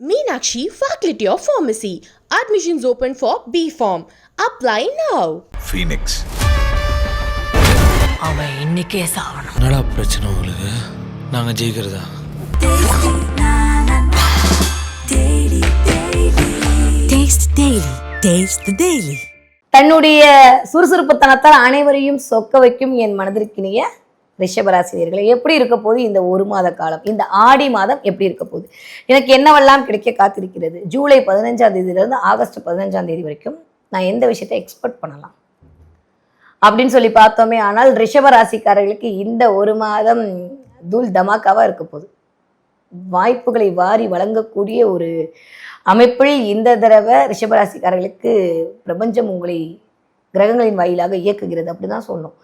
Meenakshi Faculty of Pharmacy. Admissions open for B.Pharm. Apply now. Phoenix. அவன் இன்னைக்கே சாவணும். என்னடா பிரச்சனை உங்களுக்கு? நாங்க ஜெயிக்கிறதா? தன்னுடைய சுறுசுறுப்புத்தனத்தால் அனைவரையும் சொக்க வைக்கும் என் மனதிற்கினிய ரிஷபராசினியர்களை எப்படி இருக்க போது இந்த ஒரு மாத காலம், இந்த ஆடி மாதம் எப்படி இருக்க போகுது, எனக்கு என்னவெல்லாம் கிடைக்க காத்திருக்கிறது, ஜூலை 15ஆம் தேதியிலிருந்து ஆகஸ்ட் 15ஆம் தேதி வரைக்கும் நான் எந்த விஷயத்தை எக்ஸ்பெக்ட் பண்ணலாம் அப்படின்னு சொல்லி பார்த்தோமே. ஆனால் ரிஷபராசிக்காரர்களுக்கு இந்த ஒரு மாதம் தூள் தமாக்காவாக இருக்க போகுது. வாய்ப்புகளை வாரி வழங்கக்கூடிய ஒரு அமைப்பில் இந்த தடவை ரிஷபராசிக்காரர்களுக்கு பிரபஞ்சம் உங்களை கிரகங்களின் வாயிலாக இயக்குகிறது அப்படிதான் சொல்லணும்.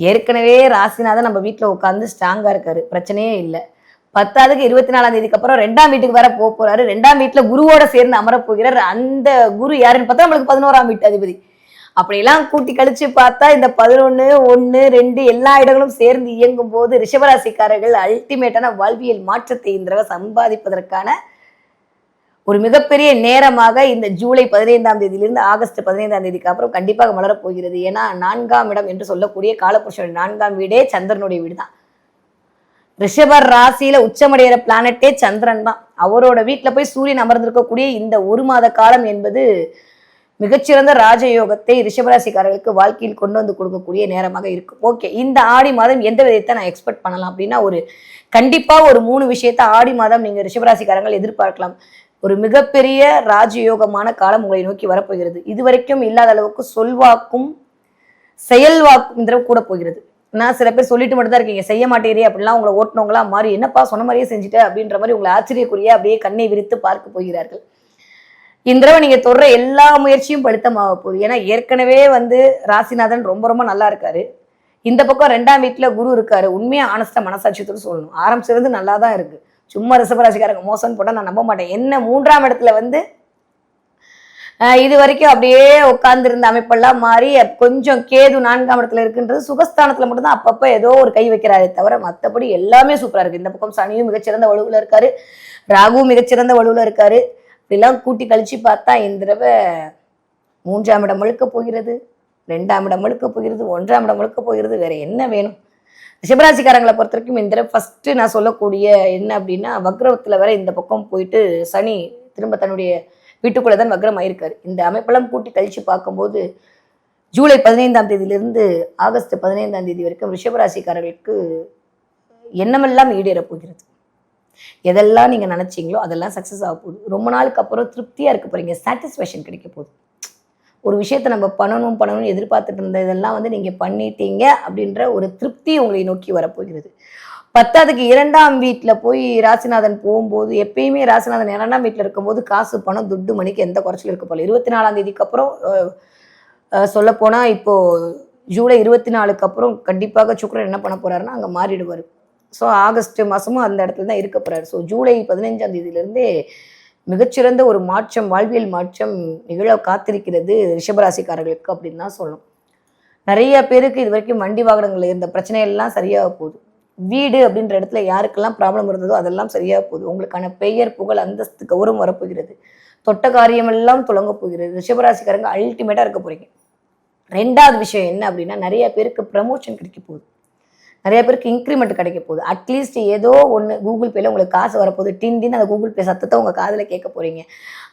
ஏற்கனவே ராசிநாதன் நம்ம வீட்டில் உட்காந்து ஸ்ட்ராங்காக இருக்காரு, பிரச்சனையே இல்லை. 10ஆவதுக்கு 24ஆம் தேதிக்கு அப்புறம் 2ஆம் வீட்டுக்கு வேற போறாரு. 2ஆம் வீட்டில் குருவோட சேர்ந்து அமரப் போகிறார். அந்த குரு யாருன்னு பார்த்தா நம்மளுக்கு 11ஆம் வீட்டு அதிபதி. அப்படியெல்லாம் கூட்டி கழிச்சு பார்த்தா இந்த 11, 1, 2 எல்லா இடங்களும் சேர்ந்து இயங்கும் போது ரிஷபராசிக்காரர்கள் அல்டிமேட்டான வாழ்வியல் மாற்றத்தை இந்த தடவை சம்பாதிப்பதற்கான ஒரு மிகப்பெரிய நேரமாக இந்த ஜூலை 15ஆம் தேதியிலிருந்து ஆகஸ்ட் 15ஆம் தேதிக்கு அப்புறம் கண்டிப்பாக மலரப் போகிறது. ஏன்னா 4ஆம் இடம் என்று சொல்லக்கூடிய காலபுருஷனுடைய 4ஆம் வீடே சந்திரனுடைய வீடு தான். ரிஷபர் ராசியில உச்சமடைகிற பிளானட்டே சந்திரன் தான். அவரோட வீட்டில் போய் சூரியன் அமர்ந்திருக்கக்கூடிய இந்த ஒரு மாத காலம் என்பது மிகச்சிறந்த ராஜயோகத்தை ரிஷபராசிக்காரர்களுக்கு வாழ்க்கையில் கொண்டு வந்து கொடுக்கக்கூடிய நேரமாக இருக்கும். ஓகே, இந்த ஆடி மாதம் எந்த விதத்தை நான் எக்ஸ்பெக்ட் பண்ணலாம் அப்படின்னா, கண்டிப்பா ஒரு 3 விஷயத்த ஆடி மாதம் நீங்க ரிஷபராசிக்காரங்கள் எதிர்பார்க்கலாம். ஒரு மிகப்பெரிய ராஜயோகமான காலம் உங்களை நோக்கி வரப்போகிறது. இதுவரைக்கும் இல்லாத அளவுக்கு சொல்வாக்கும் செயல்வாக்கும் கூட போகிறது. நான் சில பேர் சொல்லிட்டு மட்டும் தான் இருக்கீங்க, செய்ய மாட்டேறே அப்படின்லாம் உங்களை ஓட்டினவங்களா மாறி என்னப்பா சொன்ன மாதிரியே செஞ்சுட்ட அப்படின்ற மாதிரி உங்களை ஆச்சரியக்குரிய அப்படியே கண்ணை விரித்து பார்க்க போகிறார்கள். இந்த தடவை நீங்க தொடர எல்லா முயற்சியும் படுத்தமாக போகுது. ஏன்னா ஏற்கனவே ராசிநாதன் ரொம்ப ரொம்ப நல்லா இருக்காரு. இந்த பக்கம் 2ஆம் வீட்டுல குரு இருக்காரு. உண்மையா ஆனஸ்டா மனசாட்சியத்தோடு சொல்லணும், ஆரம்பிச்சிருந்து நல்லா தான் இருக்கு. சும்மா ரிஷபராசிக்காரங்க மோசம்னு போட்டா நான் நம்ப மாட்டேன். என்ன 3ஆம் இடத்துல இது வரைக்கும் அப்படியே உட்கார்ந்துருந்த அமைப்பெல்லாம் மாறி கொஞ்சம் கேது 4ஆம் இடத்துல இருக்குன்றது சுகஸ்தானத்துல மட்டும்தான் அப்பப்ப ஏதோ ஒரு கை வைக்கிறாரே தவிர மற்றபடி எல்லாமே சூப்பரா இருக்கு. இந்த பக்கம் சனியும் மிகச்சிறந்த வலுவுல இருக்காரு, ராகுவும் மிகச்சிறந்த வலுவுல இருக்காரு. இதெல்லாம் கூட்டி கழிச்சு பார்த்தா இந்த தடவை 3ஆம் இடம் முழுக்க போகிறது, 2ஆம் இடம் முழுக்க போகிறது, 1ஆம் இடம் முழுக்க போகிறது. வேற என்ன வேணும்? ரிஷபராசிக்காரங்களை பொறுத்த வரைக்கும் இந்த தடவை ஃபர்ஸ்ட் நான் சொல்லக்கூடிய என்ன அப்படின்னா, வக்ரத்துல வேற இந்த பக்கம் போயிட்டு சனி திரும்ப தன்னுடைய வீட்டுக்குள்ளதான் வக்ரம் ஆயிருக்காரு. இந்த அமைப்பெல்லாம் கூட்டி கழிச்சு பார்க்கும்போது ஜூலை 15ஆம் தேதியிலிருந்து ஆகஸ்ட் 15ஆம் தேதி வரைக்கும் ரிஷபராசிக்காரர்களுக்கு எண்ணமெல்லாம் ஈடேற போகிறது. எதெல்லாம் நீங்க நினைச்சீங்களோ அதெல்லாம் சக்சஸ் ஆக போகுது. ரொம்ப நாளுக்கு அப்புறம் திருப்தியா இருக்க போறீங்க, சாட்டிஸ்ஃபேக்ஷன் கிடைக்க போகுது. ஒரு விஷயத்த நம்ம பண்ணணும்னு எதிர்பார்த்துட்டு இருந்த இதெல்லாம் நீங்க பண்ணிட்டீங்க அப்படின்ற ஒரு திருப்தி உங்களை நோக்கி வரப்போகிறது. 10ஆவதுக்கு 2ஆம் வீட்டுல போய் ராசிநாதன் போகும்போது, எப்பயுமே ராசிநாதன் 2ஆம் வீட்டுல இருக்கும்போது காசு பணம் துட்டு மணிக்கு எந்த குறைச்சலும் இருக்க போல. 24ஆம் தேதிக்கு அப்புறம் சொல்ல போனா இப்போ ஜூலை 24க்கு அப்புறம் கண்டிப்பாக சுக்கிரன் என்ன பண்ண போறாருன்னா அங்க மாறிடுவாரு. ஸோ ஆகஸ்ட் மாதமும் அந்த இடத்துல தான் இருக்க போறாரு. ஸோ ஜூலை 15ஆம் தேதியிலிருந்தே மிகச்சிறந்த ஒரு மாற்றம், வாழ்வியல் மாற்றம் நிகழ காத்திருக்கிறது ரிஷபராசிக்காரர்களுக்கு அப்படின்னு தான் சொல்லணும். நிறைய பேருக்கு இது வரைக்கும் வண்டி வாகனங்கள் இருந்த பிரச்சனையெல்லாம் சரியாக போகுது. வீடு அப்படின்ற இடத்துல யாருக்கெல்லாம் ப்ராப்ளம் இருந்ததோ அதெல்லாம் சரியாக போகுது. உங்களுக்கான பெயர் புகழ் அந்தஸ்து கௌரவம் வரப்போகிறது. தொட்ட காரியமெல்லாம் தொடங்க போகிறது. ரிஷபராசிக்காரங்க அல்டிமேட்டாக இருக்க போறீங்க. 2ஆவது விஷயம் என்ன அப்படின்னா, நிறைய பேருக்கு ப்ரமோஷன் கிடைக்க போகுது, நிறைய பேருக்கு இன்க்ரிமெண்ட் கிடைக்க போகுது. அட்லீஸ்ட் ஏதோ ஒன்று கூகுள் பேல உங்களுக்கு காசு வரப்போகுது. டின்னு அந்த கூகுள் பே சத்தத்தை உங்கள் காதில் கேட்க போறீங்க.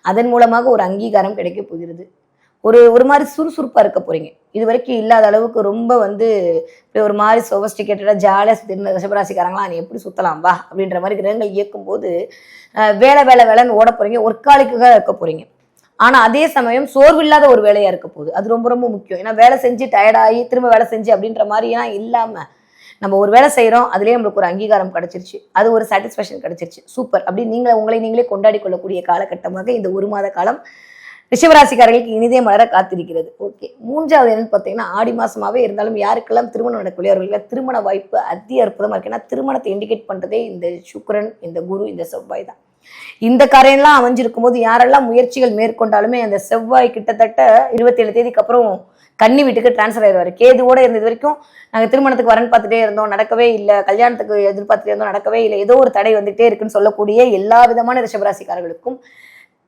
அதன் மூலமாக ஒரு அங்கீகாரம் கிடைக்க போகிறது. ஒரு மாதிரி சுறுசுறுப்பாக இருக்க போறீங்க. இது வரைக்கும் இல்லாத அளவுக்கு ரொம்ப ஒரு மாதிரி சொபஸ்டிகேட்டடாக ஜாலியாக சுற்றிருந்த ரிஷபராசிக்காரங்களா நீ எப்படி சுற்றலாம் வா அப்படின்ற மாதிரி கிரகங்கள் இயக்கும் போது வேலைன்னு ஓட போறீங்க. ஒர்க்காலிக்காக இருக்க போறீங்க. ஆனா அதே சமயம் சோர்வில்லாத ஒரு வேலையா இருக்க போகுது. அது ரொம்ப ரொம்ப முக்கியம். ஏன்னா வேலை செஞ்சு டயர்டாகி திரும்ப வேலை செஞ்சு அப்படின்ற மாதிரிலாம் இல்லாம நம்ம ஒரு வேலை செய்யறோம், அதுலேயே நம்மளுக்கு ஒரு அங்கீகாரம் கிடைச்சிருச்சு, அது ஒரு சாட்டிஸ்ஃபேக்ஷன் கிடைச்சிருச்சு, சூப்பர் அப்படின்னு உங்களை நீங்களே கொண்டாடி கொள்ளக்கூடிய காலகட்டமாக இந்த ஒரு மாத காலம் ரிஷபராசிக்காரர்களுக்கு இனிதே மலர காத்திருக்கிறது. ஓகே, 3ஆவது என்னன்னு பார்த்தீங்கன்னா, ஆடி மாசமாவே இருந்தாலும் யாருக்கெல்லாம் திருமணம் நடக்கலையோ அவர்களுக்கு திருமண வாய்ப்பு அதி அற்புதமா இருக்கு. ஏன்னா திருமணத்தை இண்டிகேட் பண்றதே இந்த சுக்கிரன், இந்த குரு, இந்த செவ்வாய் தான். இந்த காரையெல்லாம் அமைஞ்சிருக்கும் போது யாரெல்லாம் முயற்சிகள் மேற்கொண்டாலுமே அந்த செவ்வாய் கிட்டத்தட்ட 27 தேதிக்கு அப்புறம் கன்னி வீட்டுக்கு டிரான்ஸ்ஃபர் ஆயிடுவார். கேதுவோட இருந்தது வரைக்கும் நாங்கள் திருமணத்துக்கு வரன் பார்த்துட்டே இருந்தோம், நடக்கவே இல்லை, கல்யாணத்துக்கு எதிர்பார்த்துட்டே இருந்தோம், நடக்கவே இல்லை, ஏதோ ஒரு தடை வந்துட்டே இருக்குன்னு சொல்லக்கூடிய எல்லா விதமான ரிஷபராசிக்காரர்களுக்கும்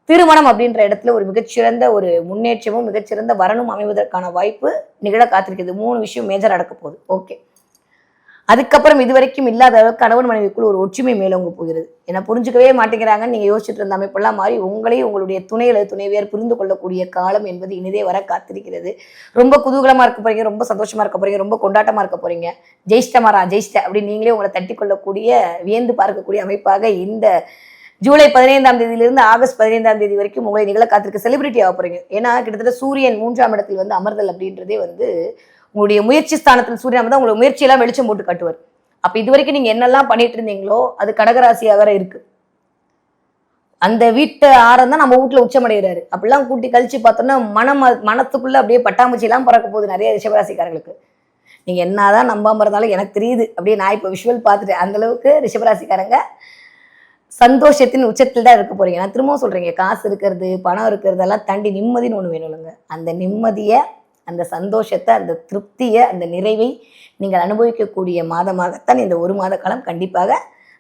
திருமணம் அப்படின்ற இடத்துல ஒரு மிகச்சிறந்த ஒரு முன்னேற்றமும் மிகச்சிறந்த வரனும் அமைவதற்கான வாய்ப்பு நிகழ காத்திருக்கிறது. 3 விஷயம் மேஜர் நடக்க போகுது. ஓகே, அதுக்கப்புறம் இதுவரைக்கும் இல்லாத அளவுக்கு கணவன் மனைவிக்குள் ஒரு ஒற்றுமை மேலோங்க போகிறது. ஏன்னா புரிஞ்சுக்கவே மாட்டேங்கிறாங்கன்னு நீங்க யோசிச்சுட்டு இருந்த அமைப்பெல்லாம் மாறி உங்களையும் உங்களுடைய துணைவியார் புரிந்து கொள்ளக்கூடிய காலம் என்பது இனிதே வர காத்திருக்கிறது. ரொம்ப குதூகலமா இருக்க போறீங்க, ரொம்ப சந்தோஷமா இருக்க போறீங்க, ரொம்ப கொண்டாட்டமா இருக்க போறீங்க. ஜெயிஷ்டமாரா ஜெயிஷ்ட அப்படின்னு நீங்களே உங்களை தட்டி கொள்ளக்கூடிய வியந்து பார்க்கக்கூடிய அமைப்பாக இந்த ஜூலை 15ஆம் தேதியிலிருந்து ஆகஸ்ட் 15ஆம் தேதி வரைக்கும் உங்களை நிகழ காத்திருக்க செலிபிரிட்டி ஆக போறீங்க. ஏன்னா கிட்டத்தட்ட சூரியன் 3ஆம் இடத்தில் வந்து அமர்தல் அப்படின்றதே வந்து உங்களுடைய முயற்சி ஸ்தானத்தில் சூரியன் தான் உங்களுக்கு முயற்சியெல்லாம் வெளிச்சம் போட்டு காட்டுவார். அப்ப இது வரைக்கும் நீங்க என்னெல்லாம் பண்ணிட்டு இருந்தீங்களோ அது கடகராசியா வேற இருக்கு. அந்த வீட்டு ஆரம் தான் நம்ம வீட்டுல உச்சமடைகிறாரு. அப்படிலாம் கூட்டி கழிச்சு பார்த்தோம்னா மனத்துக்குள்ள அப்படியே பட்டாம்பூச்சி எல்லாம் பறக்க போகுது நிறைய ரிஷபராசிக்காரர்களுக்கு. நீங்க என்னதான் நம்பாம இருந்தாலும் எனக்கு தெரியுது, அப்படியே நான் இப்ப விஷுவல் பார்த்துட்டேன். அந்த அளவுக்கு ரிஷபராசிக்காரங்க சந்தோஷத்தின் உச்சத்தில் தான் இருக்க போறீங்க. நான் திரும்பவும் சொல்றீங்க, காசு இருக்கிறது பணம் இருக்கிறதெல்லாம் தாண்டி நிம்மதின்னு ஒண்ணு வேணும்லங்க. அந்த நிம்மதியை, அந்த சந்தோஷத்தை, அந்த திருப்தியை, அந்த நிறைவை நீங்கள் அனுபவிக்கக்கூடிய மாதமாகத்தான் இந்த 1 மாத காலம் கண்டிப்பாக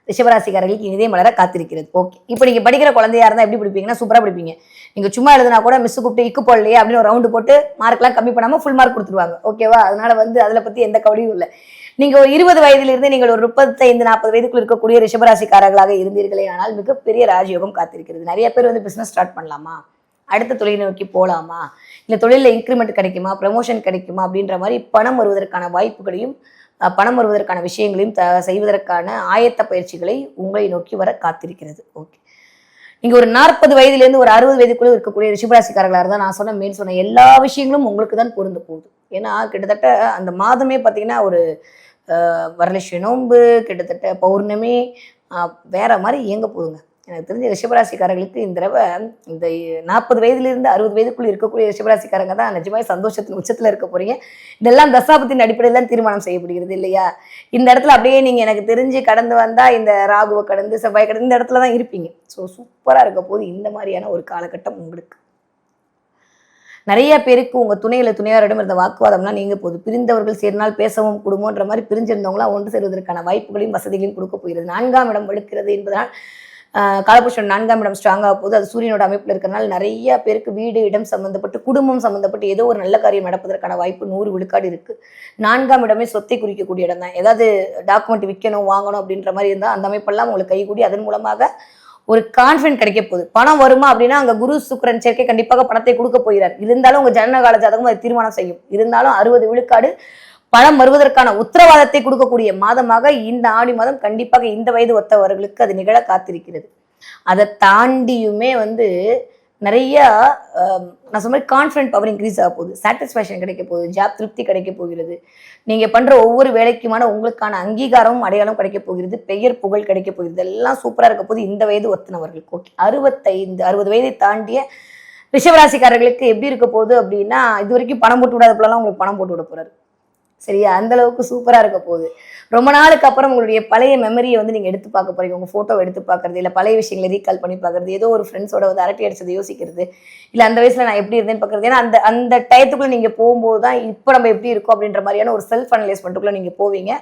ரிஷபராசிக்காரர்களுக்கு இனிதே மலர காத்திருக்கிறது. ஓகே, இப்போ நீங்க படிக்கிற குழந்தையா இருந்தா எப்படி படிப்பீங்கன்னா சூப்பரா படிப்பீங்க. நீங்க சும்மா எழுதுனா கூட மிஸ் கூப்பிட்டு இக்கு போடலையே அப்படின்னு ஒரு ரவுண்டு போட்டு மார்க்லாம் கம்மி பண்ணாம ஃபுல் மார்க் கொடுத்துருவாங்க. ஓகேவா? அதனால வந்து அதில் பத்தி எந்த கவலையும் இல்லை. நீங்க ஒரு 20 வயதிலிருந்து நீங்கள் ஒரு 35-40 வயதுக்குள் இருக்கக்கூடிய ரிஷபராசிக்காரர்களாக இருந்தீர்களே ஆனால் மிகப்பெரிய ராஜயோகம் காத்திருக்கிறது. நிறைய பேர் வந்து பிசினஸ் ஸ்டார்ட் பண்ணலாமா, அடுத்த தொழிலை நோக்கி போகலாமா, இல்லை தொழிலில் இன்க்ரிமெண்ட் கிடைக்குமா, ப்ரமோஷன் கிடைக்குமா அப்படின்ற மாதிரி பணம் வருவதற்கான வாய்ப்புகளையும் பணம் வருவதற்கான விஷயங்களையும் செய்வதற்கான ஆயத்த பயிற்சிகளை உங்களை நோக்கி வர காத்திருக்கிறது. ஓகே, நீங்க ஒரு 40 வயதிலேருந்து ஒரு 60 வயதுக்குள்ள இருக்கக்கூடிய ரிஷபராசிக்காரர்களாக இருந்தால் நான் சொன்ன எல்லா விஷயங்களும் உங்களுக்கு தான் பொருந்து போகுது. ஏன்னா கிட்டத்தட்ட அந்த மாதமே பார்த்தீங்கன்னா ஒரு வரலட்சுமி நோன்பு, கிட்டத்தட்ட பௌர்ணமி வேற மாதிரி இயங்க போகுதுங்க. எனக்கு தெரிஞ்ச ரிஷபராசிக்காரர்களுக்கு இந்த தடவை இந்த 40 வயதிலிருந்து 60 வயதுக்குள்ள இருக்கக்கூடிய ரிஷபராசிக்காரங்க தான் நிஜமாய் சந்தோஷத்தின் உச்சத்துல இருக்க போறீங்க. இதெல்லாம் தசாபத்தின் அடிப்படையில் தான் தீர்மானம் செய்யப்படுகிறது இல்லையா? இந்த இடத்துல அப்படியே நீங்க எனக்கு தெரிஞ்சு கடந்து வந்தா இந்த ராகுவை கடந்து செவ்வாய் கடந்து இந்த இடத்துல தான் இருப்பீங்க. ஸோ சூப்பரா இருக்க போது இந்த மாதிரியான ஒரு காலகட்டம் உங்களுக்கு. நிறைய பேருக்கு உங்க துணையாரிடம் இருந்த வாக்குவாதம்லாம் நீங்க போகுது. பிரிந்தவர்கள் சேர்னால் பேசவும் குடும்பம்ன்ற மாதிரி பிரிஞ்சிருந்தவங்களாம் ஒன்று சேருவதற்கான வாய்ப்புகளையும் வசதிகளையும் கொடுக்க போகிறது. 4ஆம் இடம் வலுக்கிறது என்பதனால் காலபுருஷன் 4ஆம் இடம் ஸ்ட்ராங்காக போகுது. அது சூரியனோட அமைப்பில் இருக்கிறனால நிறைய பேருக்கு வீடு இடம் சம்பந்தப்பட்டு குடும்பம் சம்பந்தப்பட்டு ஏதோ ஒரு நல்ல காரியம் நடப்பதற்கான வாய்ப்பு 100 விழுக்காடு இருக்கு. 4ஆம் இடமே சொத்தை குறிக்கக்கூடிய இடம் தான். ஏதாவது டாக்குமெண்ட் விற்கணும் வாங்கணும் அப்படின்ற மாதிரி இருந்தால் அந்த அமைப்பெல்லாம் உங்களுக்கு கைகூடி அதன் மூலமாக ஒரு கான்ஃபிடன்ட் கிடைக்க போகுது. பணம் வருமா அப்படின்னா அங்க குரு சுக்கிரன் சேர்க்கை கண்டிப்பாக பணத்தை கொடுக்க போகிறார். இருந்தாலும் உங்க ஜனனகால ஜாதகம் அதை தீர்மானம் செய்யும். இருந்தாலும் 60 விழுக்காடு பணம் வருவதற்கான உத்தரவாதத்தை கொடுக்கக்கூடிய மாதமாக இந்த ஆடி மாதம் கண்டிப்பாக இந்த வயது ஒத்தவர்களுக்கு அது நிகழ காத்திருக்கிறது. அதை தாண்டியுமே வந்து நிறைய நான் சொன்ன மாதிரி கான்ஃபிடன்ட் பவர் இன்க்ரீஸ் ஆக போகுது, சாட்டிஸ்ஃபேக்ஷன் கிடைக்க போகுது, ஜாப் திருப்தி கிடைக்க போகிறது, நீங்க பண்ற ஒவ்வொரு வேலைக்குமான உங்களுக்கான அங்கீகாரமும் அடையாளம் கிடைக்க போகிறது, பெயர் புகழ் கிடைக்க போகிறது. எல்லாம் சூப்பரா இருக்க போது இந்த வயது ஒத்தனவர்களுக்கு. ஓகே, 65-60 வயதை தாண்டிய ரிஷபராசிக்காரர்களுக்கு எப்படி இருக்க போகுது அப்படின்னா இது வரைக்கும் பணம் போட்டு விடாத போலாம் உங்களுக்கு பணம் போட்டு விட போறாரு. சரியா? அந்த அளவுக்கு சூப்பரா இருக்க போகுது. ரொம்ப நாளுக்கு அப்புறம் உங்களுடைய பழைய மெமரியை வந்து நீங்க எடுத்து பார்க்க போறீங்க. உங்க போட்டோவை எடுத்து பார்க்கறது, இல்லை பழைய விஷயங்களை ரீகால் பண்ணி பார்க்கறது, ஏதோ ஒரு ஃப்ரெண்ட்ஸோட வந்து அரட்டை அடிச்சதை யோசிக்கிறது, இல்லை அந்த வயசுல நான் எப்படி இருந்தேன்னு பார்க்கறது. ஏன்னா அந்த டயத்துக்குள்ள நீங்க போகும்போது தான் இப்போ நம்ம எப்படி இருக்கோம் அப்படின்ற மாதிரியான ஒரு செல்ஃப் அனலைஸ்மெண்ட்டுக்குள்ள நீங்க போவீங்க.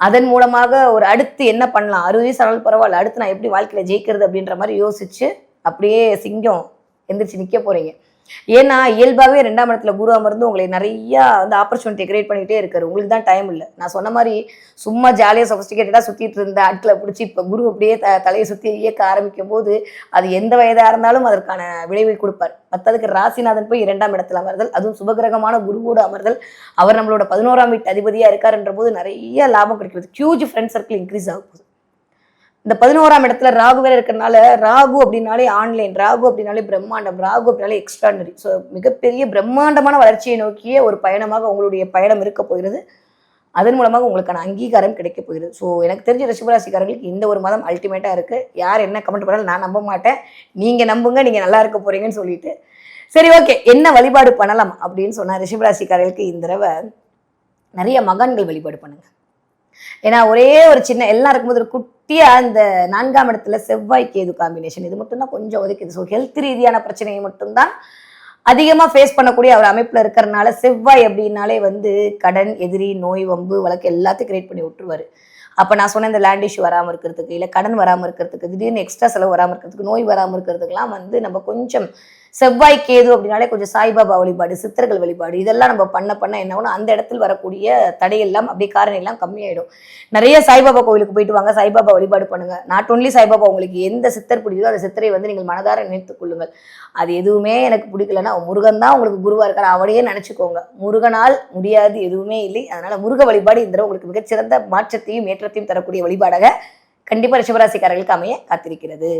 அதன் மூலமாக ஒரு அடுத்து என்ன பண்ணலாம், 60 வயசு ஆனாலும் பரவாயில்ல, அடுத்து நான் எப்படி வாழ்க்கையில ஜெயிக்கிறது அப்படின்ற மாதிரி யோசிச்சு அப்படியே சிங்கம் எந்திரிச்சு நிக்க போறீங்க. ஏன்னா இயல்பாகவே 2ஆம் இடத்துல குரு அமர்ந்து உங்களை நிறைய வந்து ஆப்பர்ச்சுனிட்டி கிரியேட் பண்ணிக்கிட்டே இருக்காரு. உங்களுக்கு தான் டைம் இல்லை. நான் சொன்ன மாதிரி சும்மா ஜாலியாக சொஃபிஸ்டிகேட்டடாக சுற்றிட்டு இருந்த ஆட்களை பிடிச்சி இப்போ குரு அப்படியே தலையை சுற்றி இயக்க ஆரம்பிக்கும் போது அது எந்த வயதாக இருந்தாலும் அதற்கான விளைவை கொடுப்பார். மற்றதுக்கு ராசிநாதன் போய் 2ஆம் இடத்துல அமர்தல், அதுவும் சுபகிரகமான குருவோட அமர்தல், அவர் நம்மளோட 11ஆம் வீட்டு அதிபதியாக இருக்காருன்ற போது நிறைய லாபம் கிடைக்கிறது. ஹியூஜ் ஃப்ரெண்ட் சர்க்கிள் இன்க்ரீஸ் ஆக போகுது. இந்த 11ஆம் இடத்துல ராகு வேற இருக்கிறனால ராகு அப்படின்னாலே ஆன்லைன், ராகு அப்படின்னாலே பிரம்மாண்டம், ராகு அப்படின்னாலே எக்ஸ்ட்ராடனரி. ஸோ மிகப்பெரிய பிரம்மாண்டமான வளர்ச்சியை நோக்கிய ஒரு பயணமாக உங்களுடைய பயணம் இருக்க போகிறது. அதன் மூலமாக உங்களுக்கான அங்கீகாரம் கிடைக்க போகிறது. ஸோ எனக்கு தெரிஞ்ச ரிஷபராசிக்காரர்களுக்கு இந்த ஒரு மாதம் அல்டிமேட்டாக இருக்குது. யார் என்ன கமெண்ட் பண்ணாலும் நான் நம்ப மாட்டேன், நீங்கள் நம்புங்க, நீங்கள் நல்லா இருக்க போறீங்கன்னு சொல்லிட்டு. சரி, ஓகே, என்ன வழிபாடு பண்ணலாம் அப்படின்னு சொன்னால் ரிஷபராசிக்காரர்களுக்கு இந்த தடவை நிறைய மகான்கள் வழிபாடு பண்ணுங்க. ஏன்னா ஒரே ஒரு சின்ன எல்லாம் இருக்கும்போது ஒரு குட்டியா இந்த 4ஆம் இடத்துல செவ்வாய் கேது காம்பினேஷன், இது மட்டும்தான் கொஞ்சம் ஒதுக்குது. ஸோ ஹெல்த் ரீதியான பிரச்சனையை மட்டும்தான் அதிகமா ஃபேஸ் பண்ணக்கூடிய ஒரு அமைப்புல இருக்கிறதுனால செவ்வாய் அப்படின்னாலே வந்து கடன், எதிரி, நோய், வம்பு, வழக்கு எல்லாத்தையும் கிரியேட் பண்ணி விட்டுருவாரு. அப்ப நான் சொன்ன இந்த லேண்ட் இஷ்யூ வராம இருக்கிறதுக்கு, இல்ல கடன் வராம இருக்கிறதுக்கு, திடீர்னு எக்ஸ்ட்ரா செலவு வராம இருக்கிறதுக்கு, நோய் வராம இருக்கிறதுக்கெல்லாம் வந்து நம்ம கொஞ்சம் செவ்வாய் கேது அப்படின்னாலே கொஞ்சம் சாய்பாபா வழிபாடு, சித்தர்கள் வழிபாடு இதெல்லாம் நம்ம பண்ண என்ன ஆகும், அந்த இடத்துல வரக்கூடிய தடையெல்லாம் அப்படியே காரணம் எல்லாம் கம்மியாயிடும். நிறைய சாய்பாபா கோவிலுக்கு போயிட்டு வாங்க, சாய்பாபா வழிபாடு பண்ணுங்க. நாட் ஒன்லி சாய்பாபா, உங்களுக்கு எந்த சித்தர் பிடிக்குதோ அந்த சித்தரை வந்து நீங்கள் மனதார நினைத்துக் கொள்ளுங்கள். அது எதுவுமே எனக்கு பிடிக்கலன்னா முருகன் தான் உங்களுக்கு குருவா இருக்காரு, அவனையே நினைச்சுக்கோங்க. முருகனால் முடியாது எதுவுமே இல்லை. அதனால முருக வழிபாடு இந்த உங்களுக்கு மிகச்சிறந்த மாற்றத்தையும் ஏற்றத்தையும் தரக்கூடிய வழிபாடாக கண்டிப்பா ரிஷபராசிக்காரர்களுக்கு அமைய காத்திருக்கிறது.